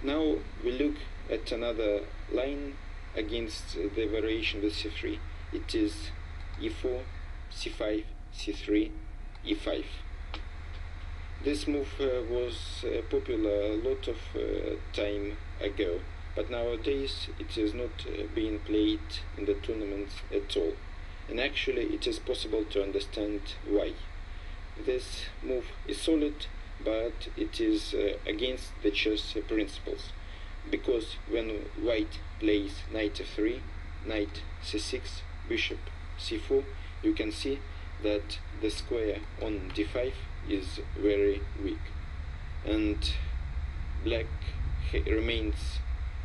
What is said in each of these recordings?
Now we look at another line against the variation with c3. It is e4, c5, c3, e5. This move was popular a lot of time ago, but nowadays it is not being played in the tournaments at all. And actually it is possible to understand why. This move is solid, but it is against the chess principles. Because when white plays knight f3, knight c6, bishop c4, you can see that the square on d5 is very weak, and black remains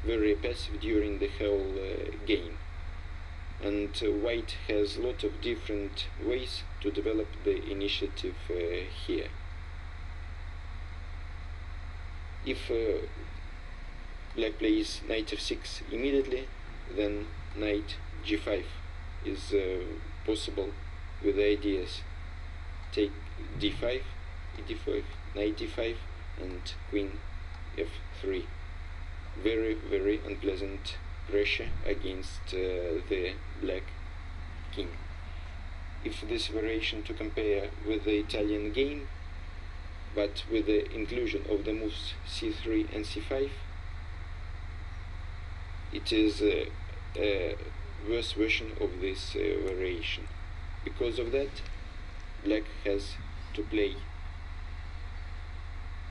very passive during the whole game, and white has a lot of different ways to develop the initiative here. If black plays knight f6 immediately, then knight g5 is possible with the ideas take d5, d5, knight d5, and queen f3. Very, very unpleasant pressure against the black king. If this variation to compare with the Italian game, but with the inclusion of the moves c3 and c5, it is a worse version of this variation. Because of that, black has to play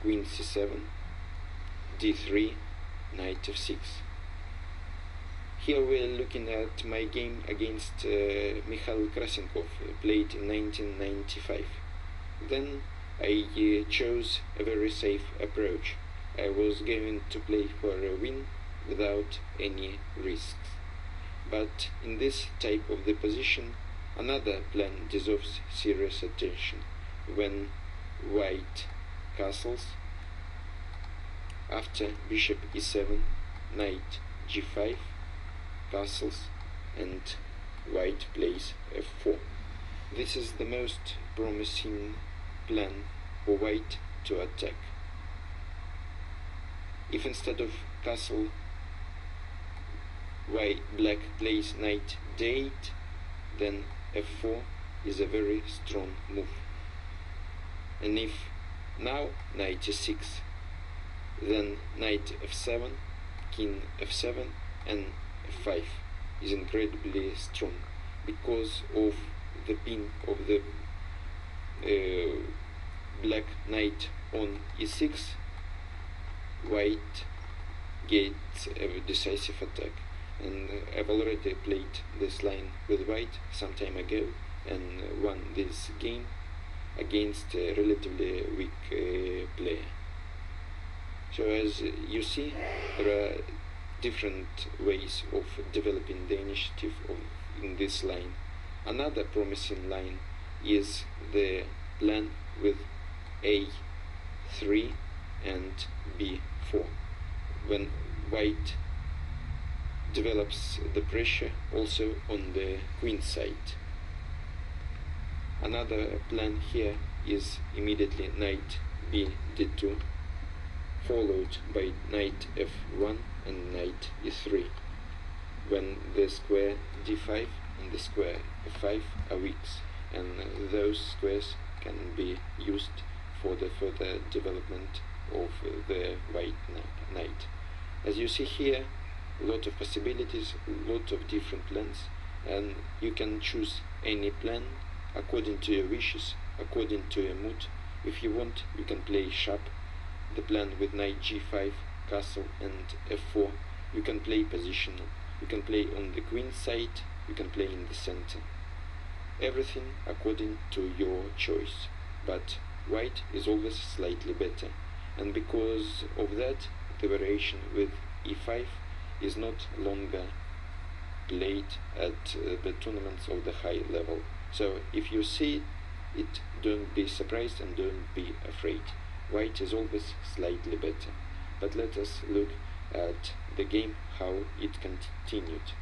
queen c7, d3, knight f6. Here we are looking at my game against Mikhail Krasenkov, played in 1995. Then I chose a very safe approach. I was going to play for a win without any risks. But in this type of the position, another plan deserves serious attention. When white castles, after bishop e7, knight g5, castles, and white plays f4. This is the most promising plan for white to attack. If instead of castle black plays knight d8, then f4 is a very strong move. And if now knight e6, then knight f7, king f7, and f5 is incredibly strong because of the pin of the black knight on e6. White gets a decisive attack, and I've already played this line with white some time ago and won this game against a relatively weak player. So as you see, there are different ways of developing the initiative in this line. Another promising line is the plan with a3 and b4, when white develops the pressure also on the queen side. Another plan here is immediately knight b d2, followed by knight f1 and knight e3, when the square d5 and the square f5 are weak, and those squares can be used for the further development of the white knight. As you see here, a lot of possibilities, a lot of different plans, and you can choose any plan according to your wishes, according to your mood. If you want, you can play sharp, the plan with knight g5, castle, and f4. You can play positional, you can play on the queen side, you can play in the center. Everything according to your choice, but white is always slightly better, and because of that, the variation with e5 is not longer played at the tournaments of the high level. So if you see it, don't be surprised and don't be afraid. White is always slightly better. But let us look at the game, how it continued.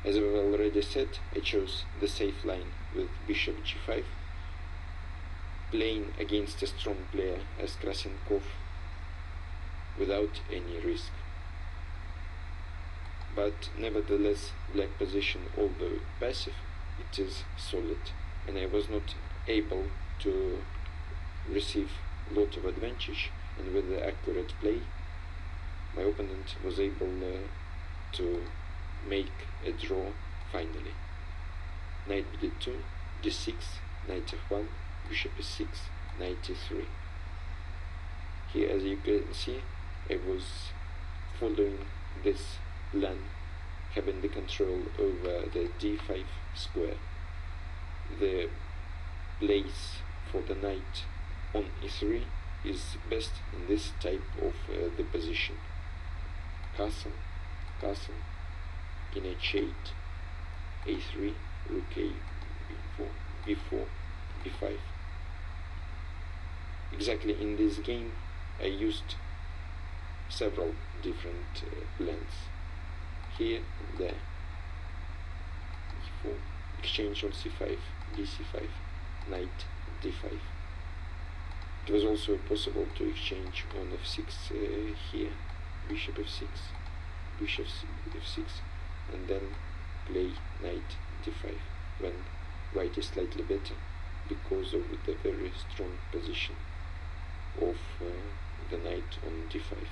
As I've already said, I chose the safe line with bishop g5, playing against a strong player as Krasenkov. without any risk. But nevertheless, black position, although passive, it is solid, and I was not able to receive a lot of advantage, and with the accurate play my opponent was able to make a draw finally. Knight d2, d6, knight f1, bishop e6, knight e3. Here, as you can see, I was following this plan, having the control over the d5 square. The place for the knight on e3 is best in this type of the position. Castle, castle, king h8, a3, rook a, b4, b4, b5. Exactly in this game I used several different plans. Here and there. e4, exchange on c5, bc5, knight d5. It was also possible to exchange on f6 here, bishop f6, bishop f6, and then play knight d5 when white is slightly better because of the very strong position of the knight on d5.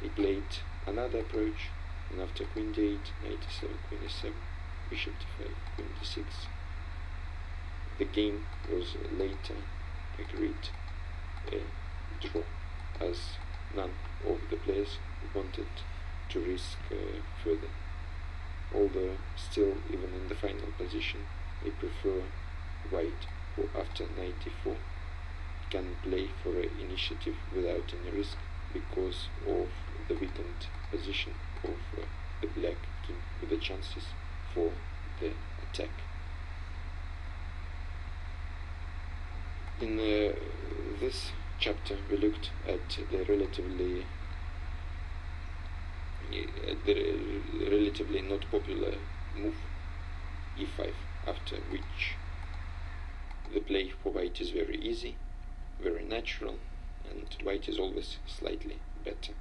He played another approach, and after queen d8, knight e7, queen e7, bishop d5, queen d6. The game was later agreed a draw, as none of the players wanted to risk further. Although still, even in the final position, I prefer white, who after knight e4 can play for an initiative without any risk because of the weakened position of the black king with the chances for the attack. In this chapter we looked at the relatively not popular move e5, after which the play for white is very easy, very natural, and white is always slightly better.